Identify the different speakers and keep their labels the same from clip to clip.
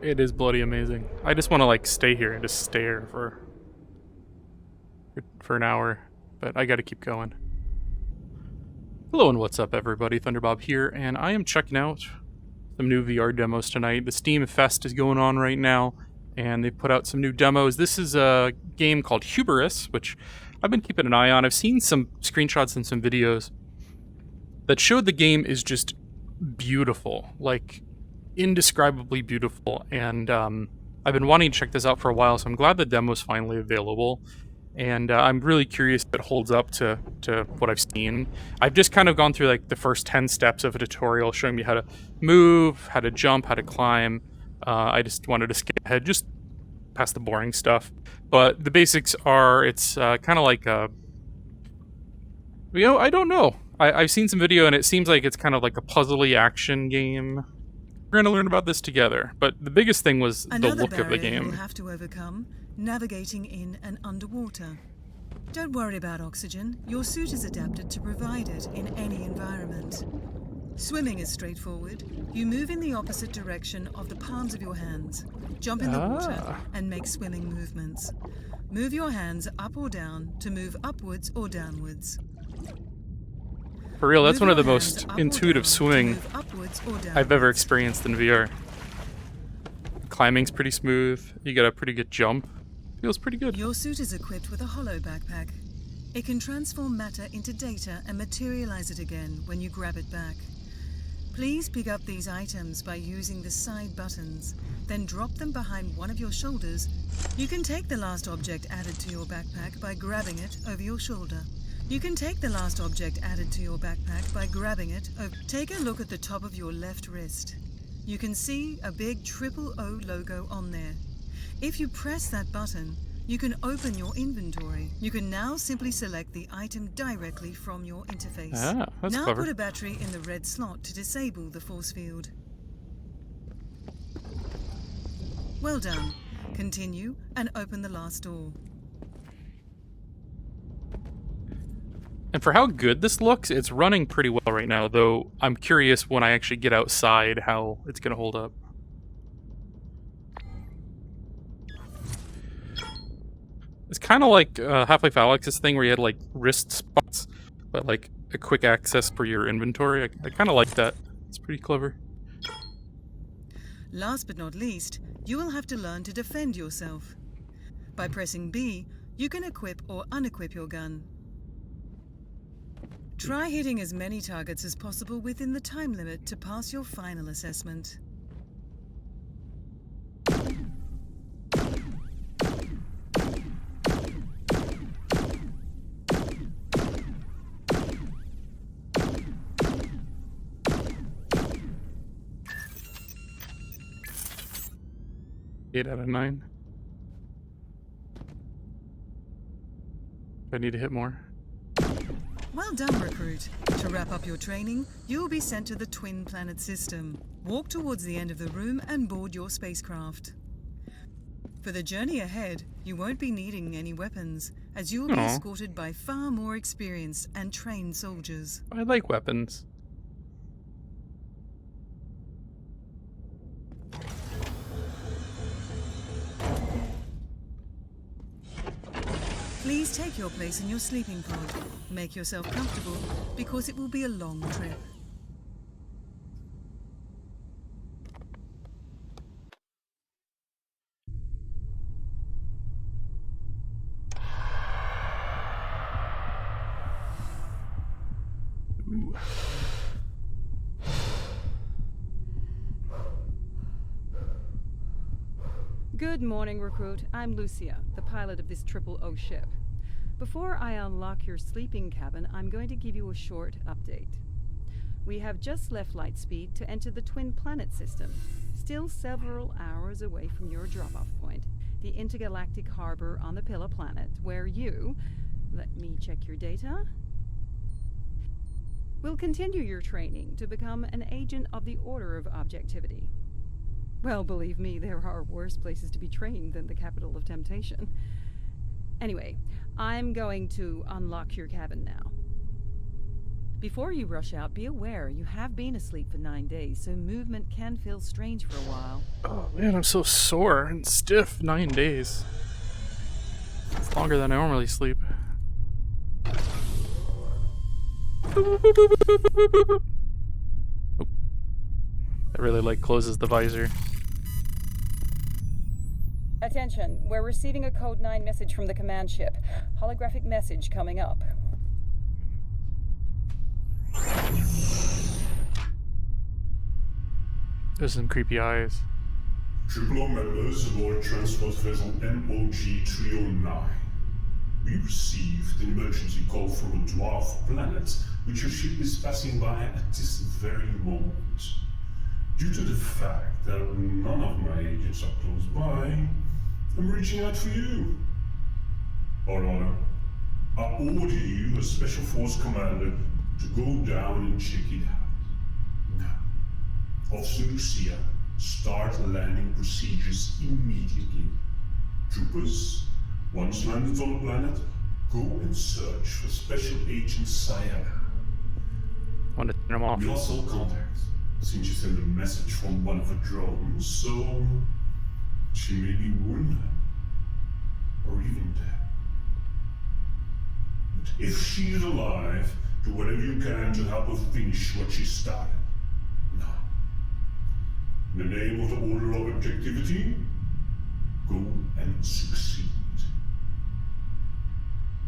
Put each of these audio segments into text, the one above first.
Speaker 1: It is bloody amazing. I just want to like stay here and just stare for an hour, but I gotta keep going. Hello and what's up everybody, Thunderbob here, and I am checking out some new VR demos tonight. The Steam Fest is going on right now, and they put out some new demos. This is a game called Hubris, which I've been keeping an eye on. I've seen some screenshots and some videos that showed the game is just beautiful, like indescribably beautiful, and I've been wanting to check this out for a while, so I'm glad the demo's finally available. And I'm really curious if it holds up to what I've seen. I've just kind of gone through like the first 10 steps of a tutorial showing me how to move, how to jump, how to climb. I just wanted to skip ahead just past the boring stuff. But the basics are, it's kind of like a... I don't know. I've seen some video and it seems like it's kind of like a puzzly action game. We're going to learn about this together. But the biggest thing was the look of the game.
Speaker 2: You'll have to overcome. Navigating in and underwater. Don't worry about oxygen. Your suit is adapted to provide it in any environment. Swimming is straightforward. You move in the opposite direction of the palms of your hands. Jump in the water and make swimming movements. Move your hands up or down to move upwards or downwards.
Speaker 1: For real, that's one of the most intuitive swimming I've ever experienced in VR. Climbing's pretty smooth. You got a pretty good jump. Feels pretty good.
Speaker 2: Your suit is equipped with a hollow backpack. It can transform matter into data and materialize it again when you grab it back. Please pick up these items by using the side buttons, then drop them behind one of your shoulders. You can take the last object added to your backpack by grabbing it over your shoulder. You can take the last object added to your backpack by grabbing it over... Take a look at the top of your left wrist. You can see a big O logo on there. If you press that button, you can open your inventory. You can now simply select the item directly from your interface.
Speaker 1: That's
Speaker 2: now
Speaker 1: clever.
Speaker 2: Put a battery in the red slot to disable the force field. Well done. Continue and open the last door.
Speaker 1: And for how good this looks, it's running pretty well right now, though I'm curious when I actually get outside how it's going to hold up. It's kind of like Half-Life Alyx's thing where you had like wrist spots, but like a quick access for your inventory. I kind of like that. It's pretty clever.
Speaker 2: Last but not least, you will have to learn to defend yourself. By pressing B, you can equip or unequip your gun. Try hitting as many targets as possible within the time limit to pass your final assessment.
Speaker 1: Eight out of 9. I need to hit more.
Speaker 2: Well done, recruit. To wrap up your training, you will be sent to the Twin Planet system. Walk towards the end of the room and board your spacecraft. For the journey ahead, you won't be needing any weapons, as you will be escorted by far more experienced and trained soldiers.
Speaker 1: I like weapons.
Speaker 2: Please take your place in your sleeping pod. Make yourself comfortable, because it will be a long trip.
Speaker 1: Ooh.
Speaker 3: Good morning, recruit. I'm Lucia, the pilot of this O ship. Before I unlock your sleeping cabin, I'm going to give you a short update. We have just left Lightspeed to enter the Twin Planet system, still several hours away from your drop-off point, the intergalactic harbor on the Pillar planet, where you... Let me check your data. Will continue your training to become an agent of the Order of Objectivity. Well, believe me, there are worse places to be trained than the capital of temptation. Anyway, I'm going to unlock your cabin now. Before you rush out, be aware you have been asleep for 9 days, so movement can feel strange for a while.
Speaker 1: Oh man, I'm so sore and stiff. 9 days. It's longer than I normally sleep. Oh. That really like closes the visor.
Speaker 3: Attention, we're receiving a Code 9 message from the command ship. Holographic message coming up.
Speaker 1: There's some creepy eyes.
Speaker 4: Triple O members aboard transport vessel MOG 309. We received an emergency call from a dwarf planet which your ship is passing by at this very moment. Due to the fact that none of my agents are close by, I'm reaching out for you. Or rather, I order you as Special Force Commander to go down and check it out. Now, Officer Lucia, start landing procedures immediately. Troopers, once landed on the planet, go and search for Special Agent Cyanha.
Speaker 1: I want to turn them off.
Speaker 4: We lost all contact since you sent a message from one of her drones, so she may be wounded or even dead. But if she is alive, do whatever you can to help her finish what she started. Now, in the name of the Order of Objectivity, go and succeed.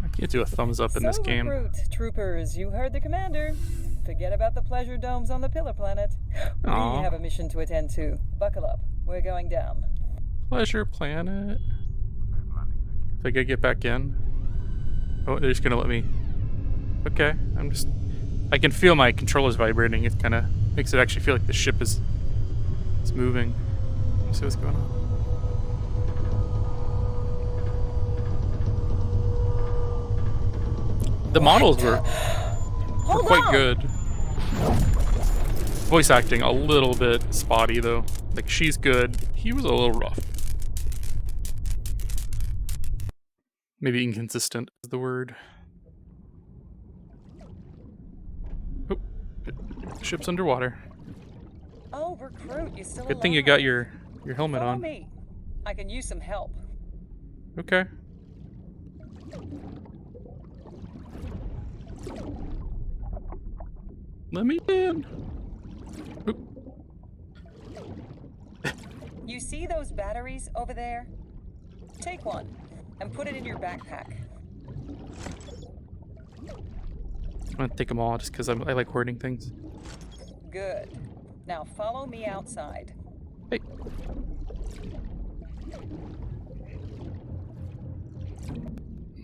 Speaker 1: I can't do a thumbs up in this game.
Speaker 3: Recruit, troopers, you heard the commander. Forget about the pleasure domes on the Pillar Planet.
Speaker 1: Aw.
Speaker 3: We have a mission to attend to. Buckle up. We're going down.
Speaker 1: Pleasure Planet. If I gotta get back in. Oh, they're just gonna let me. Okay, I can feel my controllers vibrating. It kind of makes it actually feel like the ship is moving. Let's see what's going on. The models were quite good. Voice acting a little bit spotty though. Like she's good. He was a little rough. Maybe inconsistent is the word. Oh, ship's underwater.
Speaker 3: Oh, recruit, you still
Speaker 1: Good thing you got your helmet
Speaker 3: Follow
Speaker 1: on.
Speaker 3: me. I can use some help.
Speaker 1: Okay. Let me in. Oop.
Speaker 3: You see those batteries over there? Take one and put it in your backpack.
Speaker 1: I'm gonna take them all just because I like hoarding things.
Speaker 3: Good. Now follow me outside.
Speaker 1: Hey.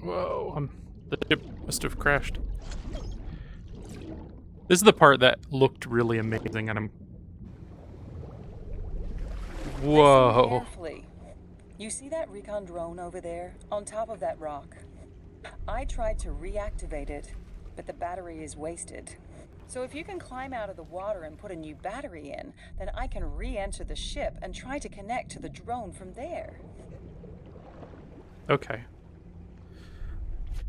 Speaker 1: Whoa, the ship must have crashed. This is the part that looked really amazing, and I'm... Whoa.
Speaker 3: Listen carefully. You see that recon drone over there, on top of that rock? I tried to reactivate it, but the battery is wasted. So if you can climb out of the water and put a new battery in, then I can re-enter the ship and try to connect to the drone from there.
Speaker 1: Okay.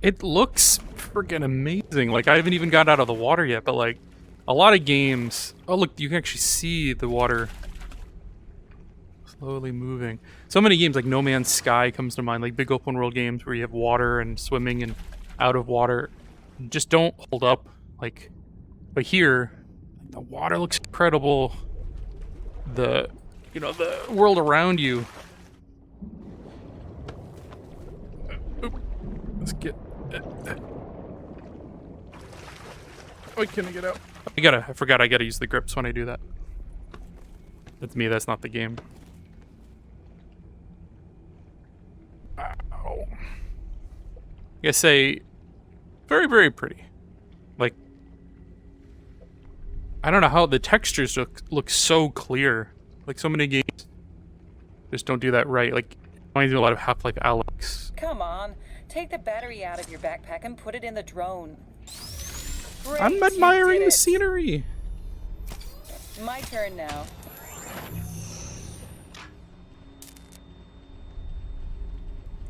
Speaker 1: It looks friggin' amazing. Like, I haven't even got out of the water yet, but like, a lot of games... Oh, look, you can actually see the water slowly moving. So many games, like No Man's Sky comes to mind, like big open world games where you have water and swimming and out of water, just don't hold up. Like, but here, the water looks incredible. The world around you. Oop. Let's get... Why can't I get out? I forgot I gotta use the grips when I do that. That's me, that's not the game. Ow. I gotta say, very, very pretty. Like, I don't know how the textures look so clear. Like, so many games just don't do that right. Like, it reminds me a lot of Half-Life Alyx.
Speaker 3: Come on, take the battery out of your backpack and put it in the drone. Great,
Speaker 1: I'm
Speaker 3: you
Speaker 1: admiring
Speaker 3: did
Speaker 1: the
Speaker 3: it.
Speaker 1: scenery.
Speaker 3: My turn now.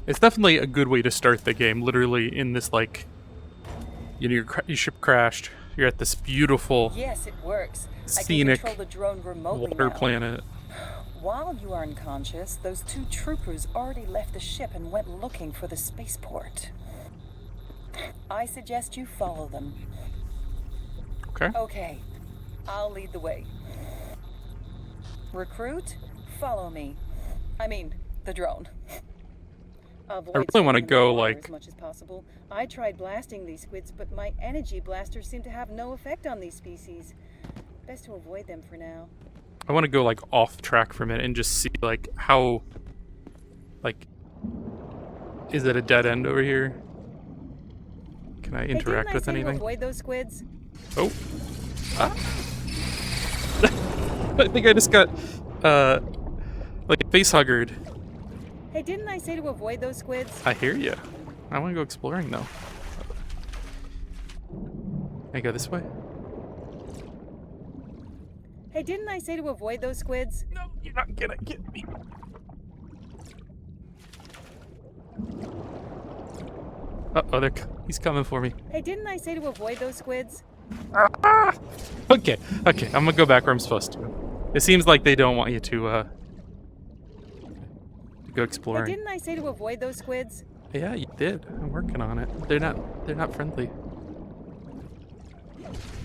Speaker 1: It's definitely a good way to start the game. Literally in this, like, your ship crashed. You're at this beautiful,
Speaker 5: Yes, it works.
Speaker 1: scenic
Speaker 5: I can control the drone remotely
Speaker 1: water
Speaker 5: now.
Speaker 1: planet.
Speaker 5: While you are unconscious, those 2 troopers already left the ship and went looking for the spaceport. I suggest you follow them.
Speaker 1: Okay.
Speaker 5: Okay, I'll lead the way. Recruit, follow me. I mean, the drone. Avoid
Speaker 1: really wanna
Speaker 5: staying in the
Speaker 1: go,
Speaker 5: water
Speaker 1: like-
Speaker 5: as much as possible. I tried blasting these squids, but my energy blasters seem to have no effect on these species. Best to avoid them for now.
Speaker 1: I want to go like off track for a minute and just see like how, like, is it a dead end over here? Can I interact with
Speaker 5: hey, didn't I say
Speaker 1: anything?
Speaker 5: to avoid those squids?
Speaker 1: Oh. Ah. I think I just got, like face huggered.
Speaker 5: Hey, didn't I say to avoid those squids?
Speaker 1: I hear you. I want to go exploring though. Can I go this way?
Speaker 5: Hey, didn't I say to avoid those squids?
Speaker 1: No, you're not gonna get me. Uh-oh, he's coming for me.
Speaker 5: Hey, didn't I say to avoid those squids?
Speaker 1: Ah! Okay, I'm gonna go back where I'm supposed to. It seems like they don't want you to go
Speaker 5: Hey,
Speaker 1: exploring.
Speaker 5: didn't I say to avoid those squids?
Speaker 1: Yeah, you did. I'm working on it. They're not friendly.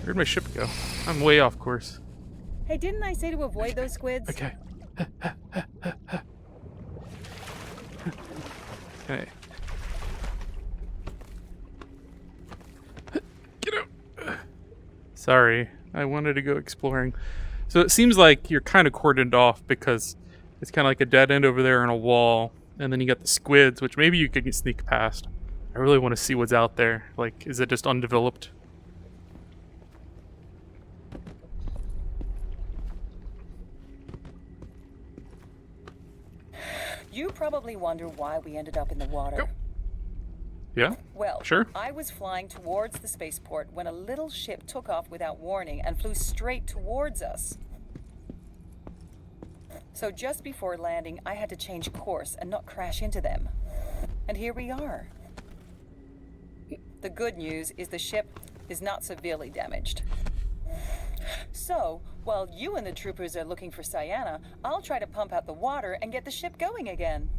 Speaker 1: Where'd my ship go? I'm way off course.
Speaker 5: Hey, didn't I say to avoid those squids?
Speaker 1: Okay. Okay. Get out. Sorry, I wanted to go exploring. So it seems like you're kind of cordoned off because it's kind of like a dead end over there on a wall, and then you got the squids, which maybe you could sneak past. I really want to see what's out there. Like, is it just undeveloped?
Speaker 5: You probably wonder why we ended up in the water.
Speaker 1: Go. Yeah?
Speaker 5: Well,
Speaker 1: Sure.
Speaker 5: I was flying towards the spaceport when a little ship took off without warning and flew straight towards us. So just before landing, I had to change course and not crash into them. And here we are. The good news is the ship is not severely damaged. So, while you and the troopers are looking for Cyanha, I'll try to pump out the water and get the ship going again.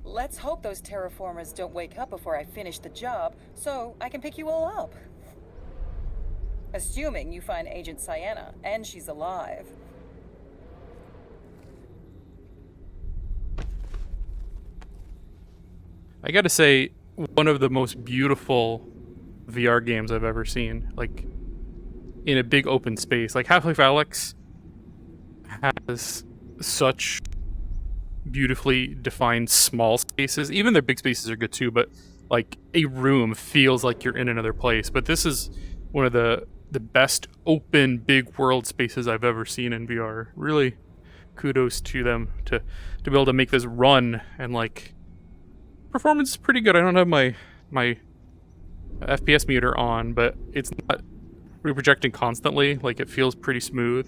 Speaker 5: Let's hope those terraformers don't wake up before I finish the job, so I can pick you all up. Assuming you find Agent Cyanha, and she's alive.
Speaker 1: I gotta say, one of the most beautiful VR games I've ever seen. Like, in a big open space. Like, Half-Life Alyx has such beautifully defined small spaces. Even their big spaces are good too, but like a room feels like you're in another place. But this is one of the best open big world spaces I've ever seen in VR. Really kudos to them to be able to make this run, and like performance is pretty good. I don't have my FPS meter on, but it's not reprojecting constantly. Like, it feels pretty smooth.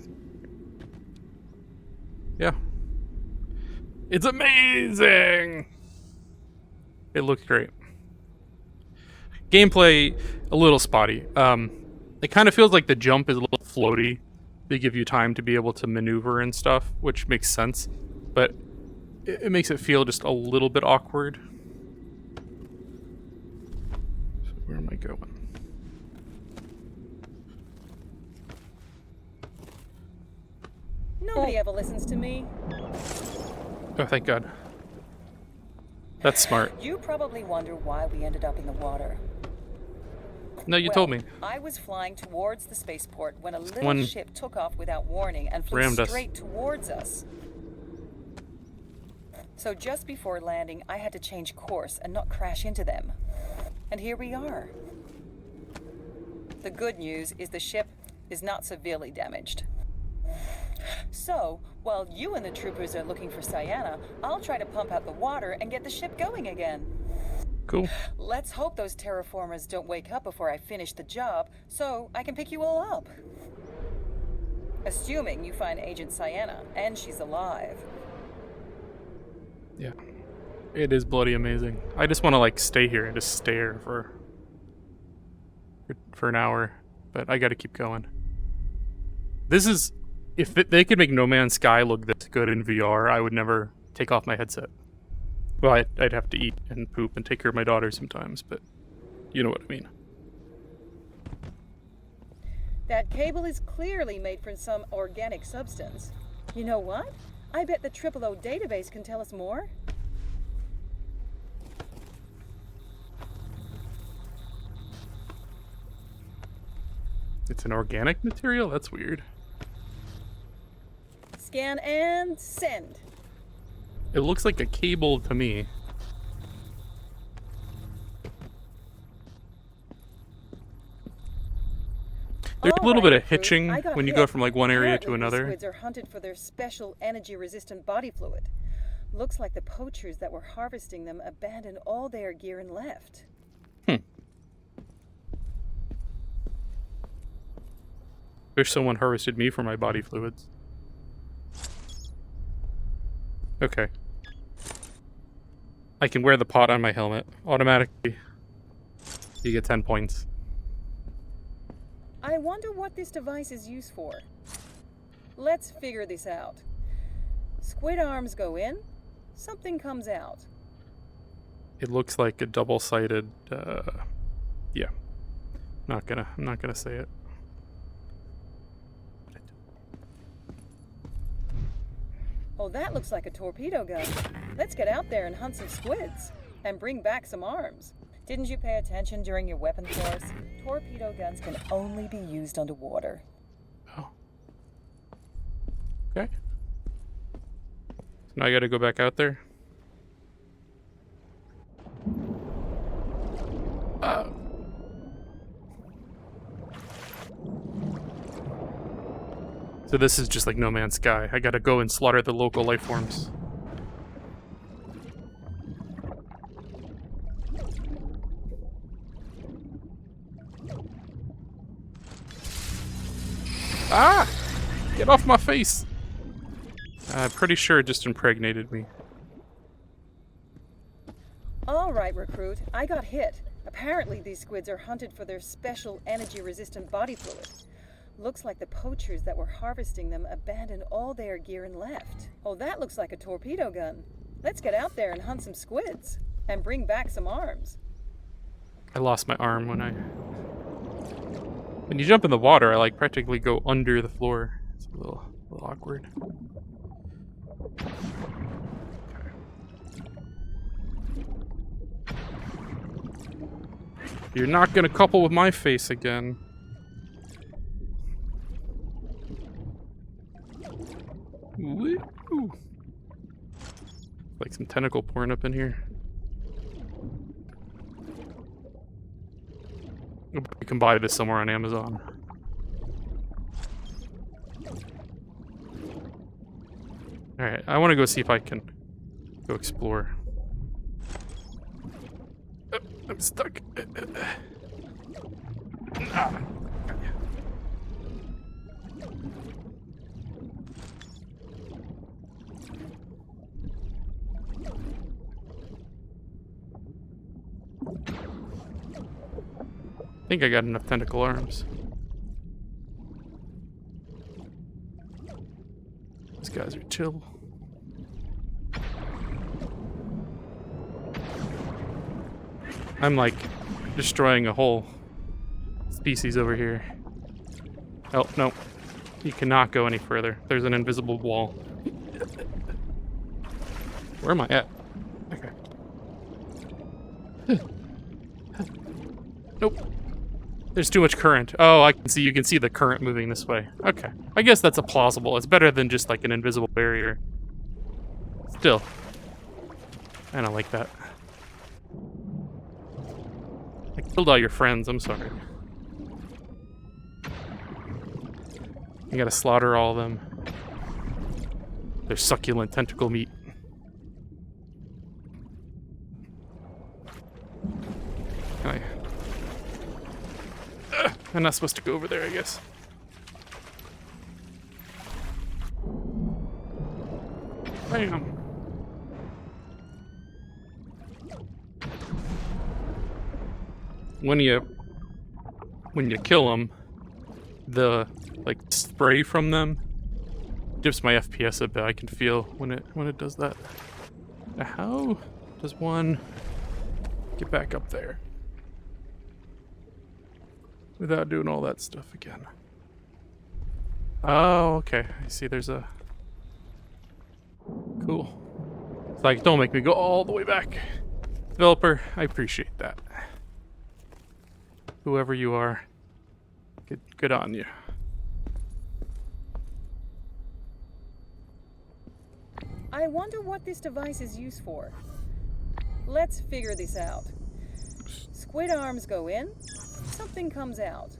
Speaker 1: Yeah. It's amazing! It looks great. Gameplay, a little spotty. It kind of feels like the jump is a little floaty. They give you time to be able to maneuver and stuff, which makes sense. But it makes it feel just a little bit awkward. So where am I going?
Speaker 5: Nobody ever listens to me.
Speaker 1: Oh, thank God. That's smart.
Speaker 5: You probably wonder why we ended up in the water.
Speaker 1: No, you
Speaker 5: Well,
Speaker 1: told me.
Speaker 5: I was flying towards the spaceport when a little
Speaker 1: Someone
Speaker 5: ship took off without warning and flew
Speaker 1: rammed us.
Speaker 5: straight towards us. So just before landing, I had to change course and not crash into them. And here we are. The good news is the ship is not severely damaged. So, while you and the troopers are looking for Cyanha, I'll try to pump out the water and get the ship going again.
Speaker 1: Cool.
Speaker 5: Let's hope those terraformers don't wake up before I finish the job, so I can pick you all up. Assuming you find Agent Cyanha, and she's alive.
Speaker 1: Yeah. It is bloody amazing. I just want to like stay here and just stare for an hour. but I gotta keep going. This is... If they could make No Man's Sky look this good in VR, I would never take off my headset. Well, I'd have to eat and poop and take care of my daughter sometimes, but you know what I mean.
Speaker 5: That cable is clearly made from some organic substance. You know what? I bet the O database can tell us more.
Speaker 1: It's an organic material? That's weird.
Speaker 5: Scan and send.
Speaker 1: It looks like a cable to me. There's a little bit of hitching when you go from like one area to another.
Speaker 5: Squids are hunted for their special energy-resistant body fluid. Looks like the poachers that were harvesting them abandoned all their gear and left.
Speaker 1: Wish someone harvested me for my body fluids. Okay. I can wear the pot on my helmet. Automatically. You get 10 points.
Speaker 5: I wonder what this device is used for. Let's figure this out. Squid arms go in, something comes out.
Speaker 1: It looks like a double-sided, yeah. I'm not gonna say it.
Speaker 5: Oh, that looks like a torpedo gun. Let's get out there and hunt some squids. And bring back some arms. Didn't you pay attention during your weapon course? Torpedo guns can only be used underwater.
Speaker 1: Oh. Okay. So now I gotta go back out there. So this is just like No Man's Sky. I gotta go and slaughter the local life forms. Ah! Get off my face! I'm pretty sure it just impregnated me.
Speaker 5: All right, recruit. I got hit. Apparently these squids are hunted for their special energy-resistant body fluid. Looks like the poachers that were harvesting them abandoned all their gear and left. Oh, that looks like a torpedo gun. Let's get out there and hunt some squids. And bring back some arms.
Speaker 1: I lost my arm when you jump in the water, I like practically go under the floor. It's a little awkward. You're not gonna couple with my face again. Woo! Like some tentacle porn up in here. You can buy this somewhere on Amazon. Alright, I want to go see if I can go explore. Oh, I'm stuck. Ah. I think I got enough tentacle arms. These guys are chill. I'm like destroying a whole species over here. Oh, no. You cannot go any further. There's an invisible wall. Where am I at? Okay. Nope. There's too much current. Oh, I can see. You can see the current moving this way. Okay. I guess that's a plausible. It's better than just like an invisible barrier. Still. I don't like that. I killed all your friends. I'm sorry. You gotta slaughter all of them. Their succulent tentacle meat. Oh, yeah. I'm not supposed to go over there, I guess. Bam. When you kill them, the like spray from them dips my FPS a bit. I can feel when it does that. Now how does one get back up there without doing all that stuff again? Oh, okay. I see there's a... Cool. It's like, don't make me go all the way back. Developer, I appreciate that. Whoever you are, good on you.
Speaker 5: I wonder what this device is used for. Let's figure this out. Squid arms go in, something comes out.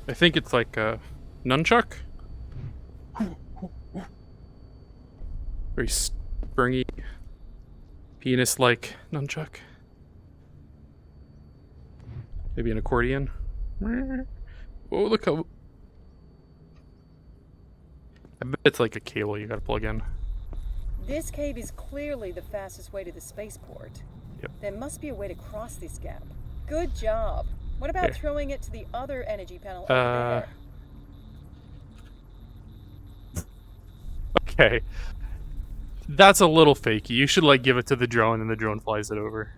Speaker 1: I think it's like a nunchuck. Very springy, penis-like nunchuck. Maybe an accordion. Oh, look how... I bet it's like a cable you gotta plug in.
Speaker 5: This cave is clearly the fastest way to the spaceport.
Speaker 1: Yep.
Speaker 5: There must be a way to cross this gap. Good job. What about throwing it to the other energy panel over there?
Speaker 1: Okay. That's a little fakey. You should like give it to the drone and the drone flies it over.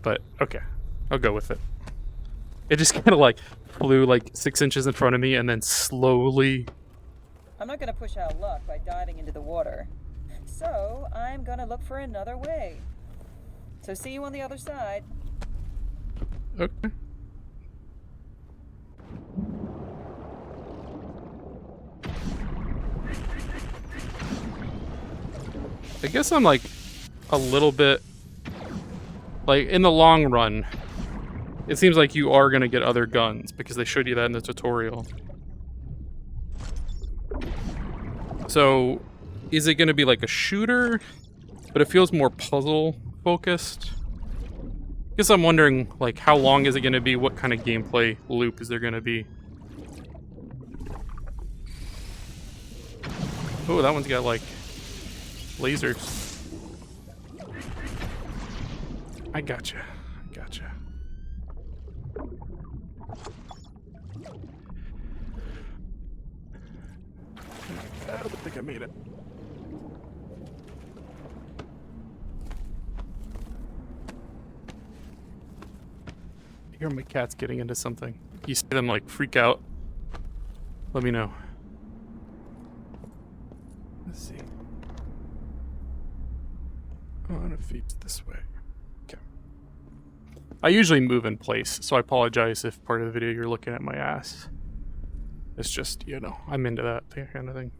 Speaker 1: But okay. I'll go with it. It just kind of like flew like 6 inches in front of me and then slowly...
Speaker 5: I'm not going to push out luck by diving into the water. So I'm going to look for another way. So see you on the other side.
Speaker 1: Okay. I guess I'm like a little bit like in the long run it seems like you are gonna get other guns because they showed you that in the tutorial. So is it gonna be like a shooter, but it feels more puzzle focused? I guess I'm wondering, like, how long is it going to be? What kind of gameplay loop is there going to be? Oh, that one's got, like, lasers. I gotcha. I gotcha. I don't think I made it. I hear my cat's getting into something. You see them like freak out. Let me know. Let's see. Oh, and it feeds this way. Okay. I usually move in place, so I apologize if part of the video you're looking at my ass. It's just, you know, I'm into that kind of thing.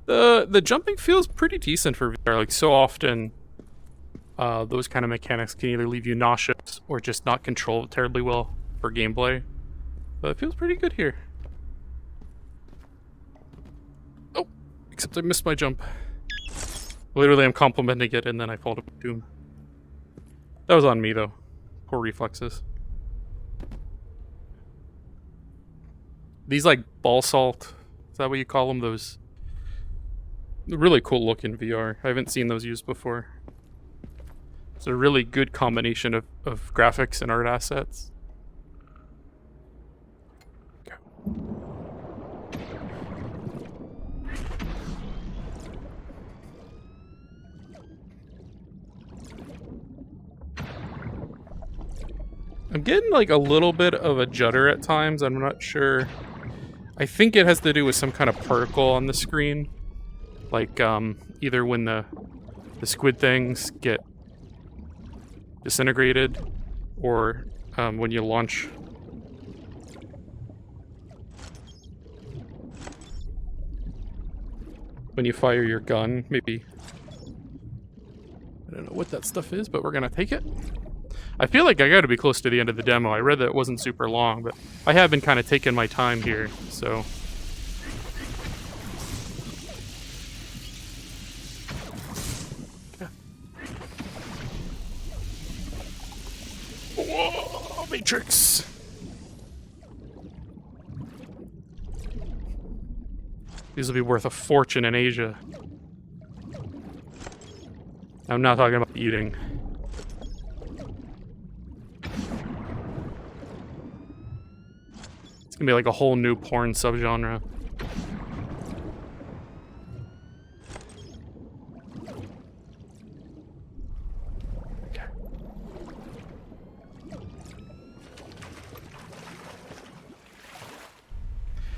Speaker 1: The jumping feels pretty decent for VR. Like, so often those kind of mechanics can either leave you nauseous or just not control it terribly well for gameplay. But it feels pretty good here. Oh, except I missed my jump. Literally, I'm complimenting it and then I fall to doom. That was on me though. Poor reflexes. These like ball salt, is that what you call them? Those really cool looking VR. I haven't seen those used before. It's a really good combination of graphics and art assets. Okay. I'm getting like a little bit of a judder at times. I'm not sure. I think it has to do with some kind of particle on the screen. Like either when the squid things get disintegrated or when you launch when you fire your gun, maybe. I don't know what that stuff is, but we're gonna take it. I feel like I gotta be close to the end of the demo. I read that it wasn't super long, but I have been kind of taking my time here, so. Yeah. Matrix. These will be worth a fortune in Asia. I'm not talking about eating. It's gonna be like a whole new porn subgenre. Okay.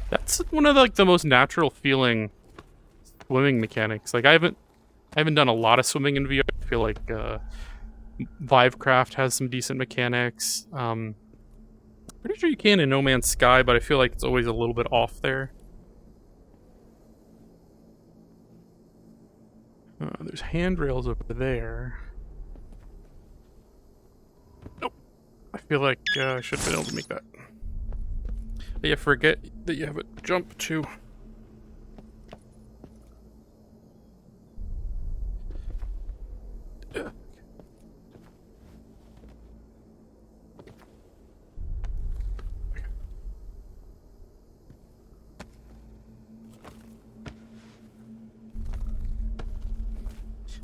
Speaker 1: That's one of the most natural feeling swimming mechanics. Like I haven't done a lot of swimming in VR. I feel like Vivecraft has some decent mechanics. Pretty sure you can in No Man's Sky, but I feel like it's always a little bit off there. There's handrails over there. Nope. I feel like I should have been able to make that. But you forget that you have a jump too.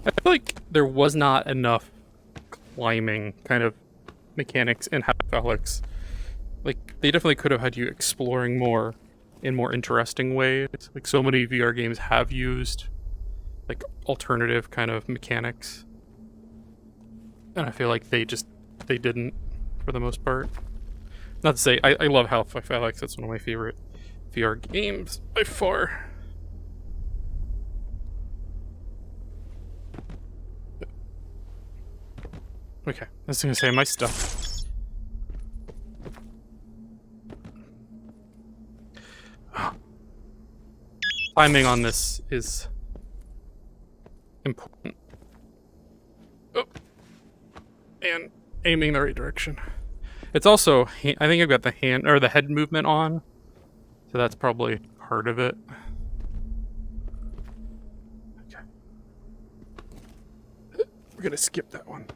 Speaker 1: I feel like there was not enough climbing kind of mechanics in Half-Alyx. Like, they definitely could have had you exploring more in more interesting ways. Like, so many VR games have used, like, alternative kind of mechanics. And I feel like they didn't, for the most part. Not to say, I love Half-Alyx, that's one of my favorite VR games by far. Okay, I was gonna say my stuff. Timing on this is important. Oh. And aiming the right direction. It's also, I think I've got the hand or the head movement on, so that's probably part of it. Okay. We're gonna skip that one.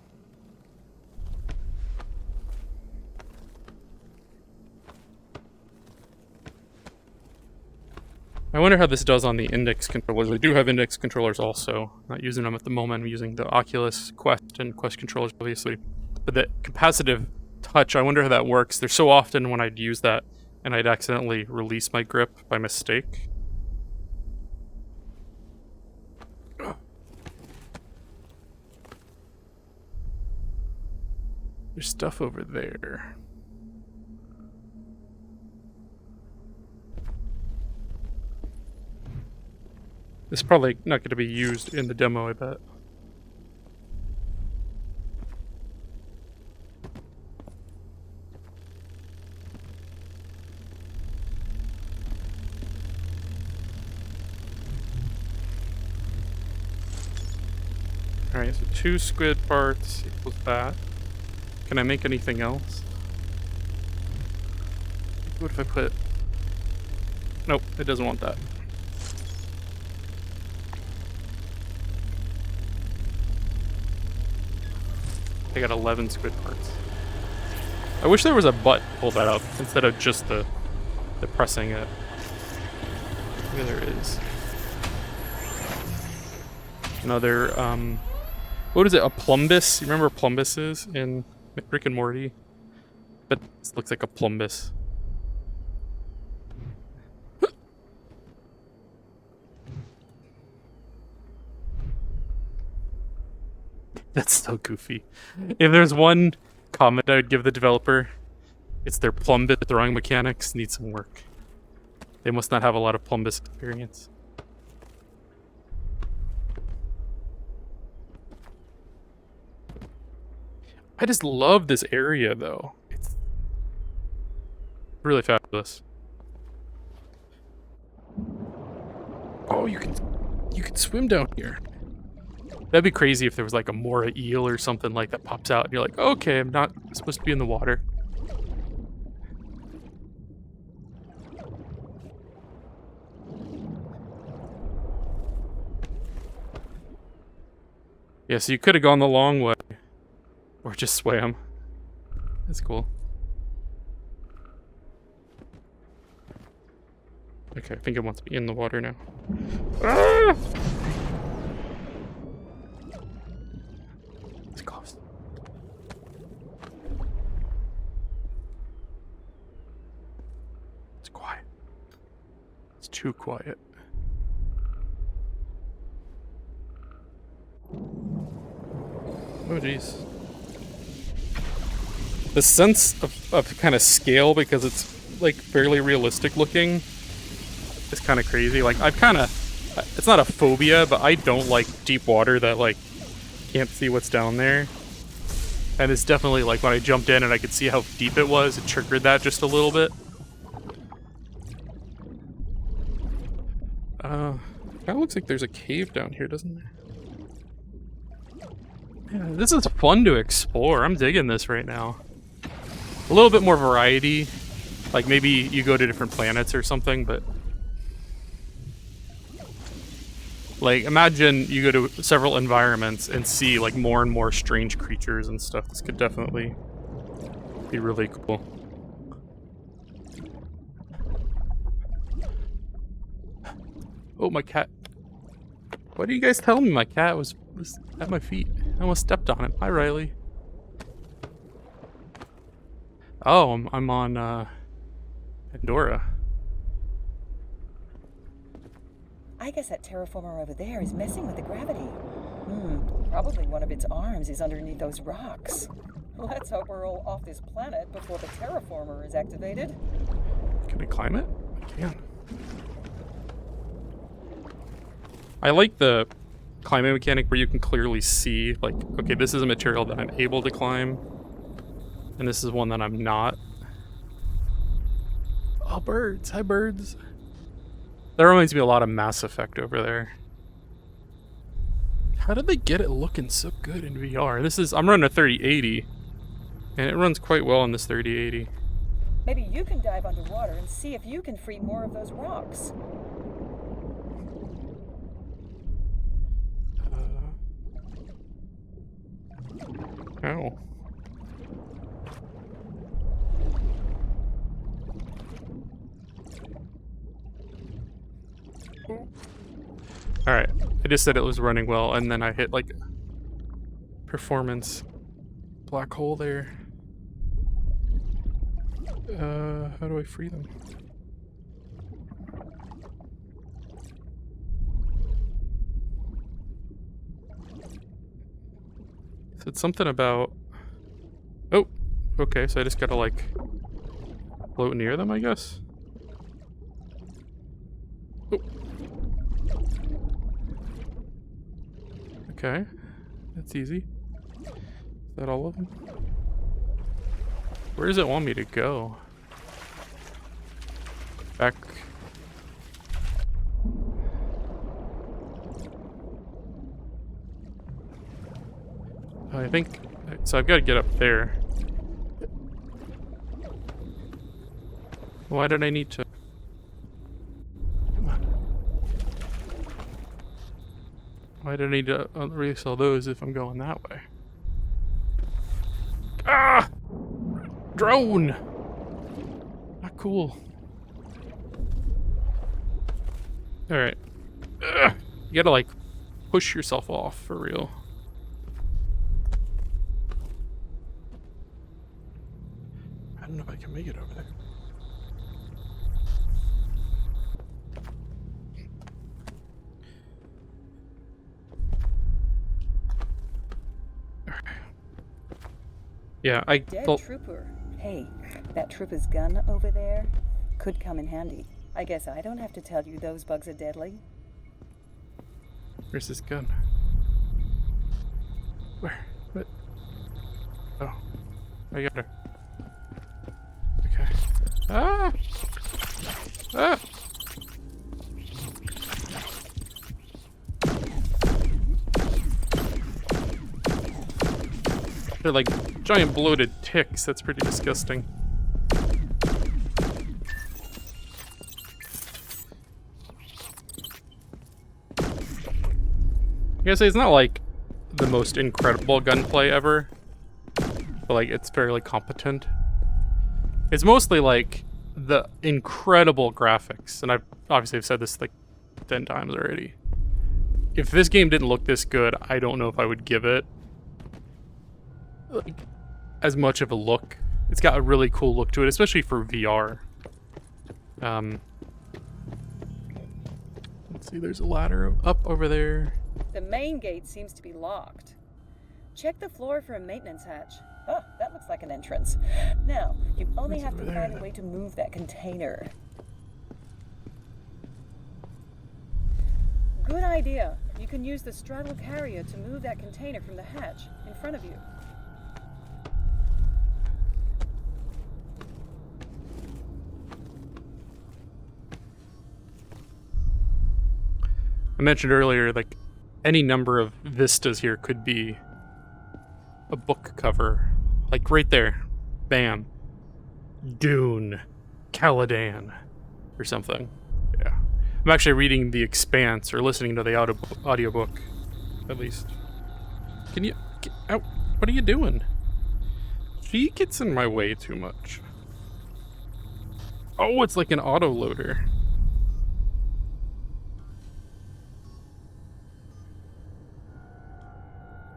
Speaker 1: I wonder how this does on the index controllers. I do have index controllers also. I'm not using them at the moment. I'm using the Oculus Quest and Quest controllers, obviously. But the capacitive touch, I wonder how that works. There's so often when I'd use that and I'd accidentally release my grip by mistake. There's stuff over there. This is probably not going to be used in the demo, I bet. Alright, so 2 squid parts equals that. Can I make anything else? What if I put... Nope, it doesn't want that. I got 11 squid parts. I wish there was a button to pull that up instead of just the pressing it. Maybe there is. Another, what is it, a plumbus? You remember what plumbus is in Rick and Morty? But this looks like a plumbus. That's so goofy. If there's one comment I would give the developer, it's their plumbus throwing mechanics need some work. They must not have a lot of plumbus experience. I just love this area though. It's really fabulous. Oh, you can swim down here. That'd be crazy if there was like a Mora eel or something like that pops out and you're like, okay, I'm not supposed to be in the water. Yeah, so you could have gone the long way. Or just swam. That's cool. Okay, I think it wants me in the water now. Ah! It's close. It's quiet. It's too quiet. Oh jeez. The sense of kind of scale, because it's like fairly realistic looking, is kind of crazy. Like I've kind of, it's not a phobia, but I don't like deep water that like can't see what's down there. And it's definitely like when I jumped in and I could see how deep it was, it triggered that just a little bit. Kind of looks like there's a cave down here, doesn't there? Yeah, this is fun to explore. I'm digging this right now. A little bit more variety. Like maybe you go to different planets or something, but like imagine you go to several environments and see like more and more strange creatures and stuff. This could definitely be really cool. Oh, my cat. Why do you guys tell me my cat was at my feet? I almost stepped on him. Hi, Riley. Oh, I'm on Pandora.
Speaker 5: I guess that terraformer over there is messing with the gravity. Probably one of its arms is underneath those rocks. Let's hope we're all off this planet before the terraformer is activated.
Speaker 1: Can I climb it? I can. I like the climbing mechanic where you can clearly see, like, okay, this is a material that I'm able to climb, and this is one that I'm not. Oh, birds. Hi, birds. That reminds me a lot of Mass Effect over there. How did they get it looking so good in VR? I'm running a 3080, and it runs quite well on this 3080.
Speaker 5: Maybe you can dive underwater and see if you can free more of those rocks.
Speaker 1: Ow. Alright, I just said it was running well, and then I hit, like, performance black hole there. How do I free them? It's something about... Oh, okay, so I just gotta, like, float near them, I guess? Oh. Okay, that's easy. Is that all of them? Where does it want me to go? Back... I think, so I've got to get up there. Why did I need to? Come on. Why did I need to release all those if I'm going that way? Ah! Drone! Not cool. Alright. You gotta, like, push yourself off for real. I don't know if I can make it over there. Yeah,
Speaker 5: Dead trooper. Hey, that trooper's gun over there could come in handy. I guess I don't have to tell you those bugs are deadly.
Speaker 1: Where's this gun? Where? What? Oh, I got her. Okay. Ah! Ah! They're like giant bloated ticks. That's pretty disgusting. I gotta say, it's not like the most incredible gunplay ever, but like it's fairly competent. It's mostly like the incredible graphics, and I've said this like 10 times already. If this game didn't look this good, I don't know if I would give it like as much of a look. It's got a really cool look to it, especially for VR. Let's see, there's a ladder up over there.
Speaker 5: The main gate seems to be locked. Check the floor for a maintenance hatch. Oh, that looks like an entrance. Now, you only have to find a way to move that container. Good idea. You can use the straddle carrier to move that container from the hatch in front of you.
Speaker 1: I mentioned earlier, like, any number of vistas here could be a book cover. Like, right there. Bam. Dune. Caladan. Or something. Yeah. I'm actually reading The Expanse, or listening to the audiobook, at least. Can you... Get out. What are you doing? She gets in my way too much. Oh, it's like an autoloader.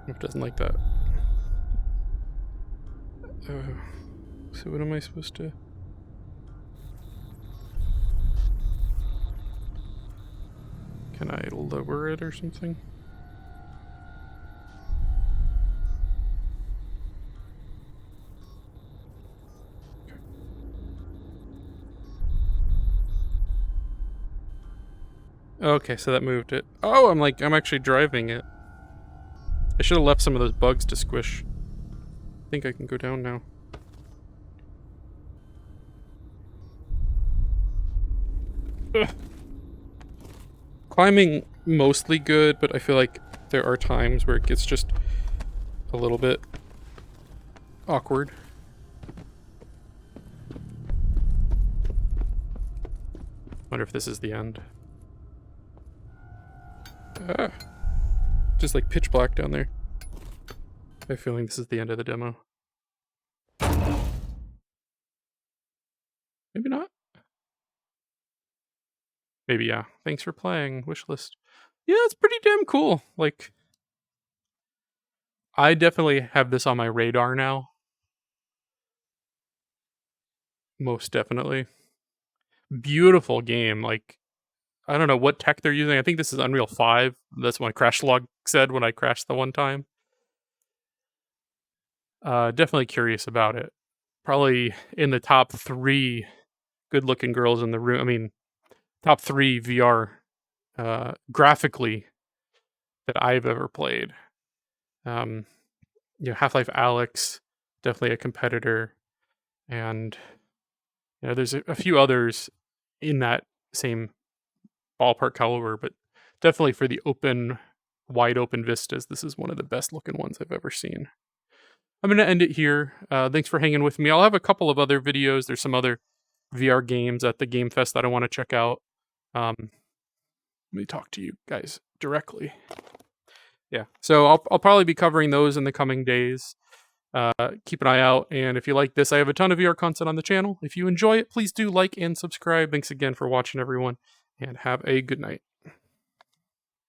Speaker 1: It doesn't like that. So what am I supposed to... Can I lower it or something? Okay, so that moved it. Oh, I'm actually driving it. I should have left some of those bugs to squish. I think I can go down now. Ugh. Climbing mostly good, but I feel like there are times where it gets just a little bit awkward. Wonder if this is the end. Ah. Just like pitch black down there. I have a feeling this is the end of the demo. Maybe not. Maybe yeah. Thanks for playing. Wishlist. Yeah, it's pretty damn cool. Like, I definitely have this on my radar now. Most definitely. Beautiful game. Like, I don't know what tech they're using. I think this is Unreal 5. That's what CrashLog said when I crashed the one time. Definitely curious about it. Probably in the top 3 good-looking girls in the room. I mean, top 3 VR graphically that I've ever played. Half-Life Alyx, definitely a competitor. And there's a few others in that same ballpark caliber, but definitely for the wide open vistas, this is one of the best looking ones I've ever seen. I'm going to end it here. Thanks for hanging with me. I'll have a couple of other videos. There's some other VR games at the Game Fest that I want to check out. Let me talk to you guys directly. Yeah, so I'll probably be covering those in the coming days. Keep an eye out, and if you like this, I have a ton of VR content on the channel. If you enjoy it, please do like and subscribe. Thanks again for watching, everyone, and have a good night.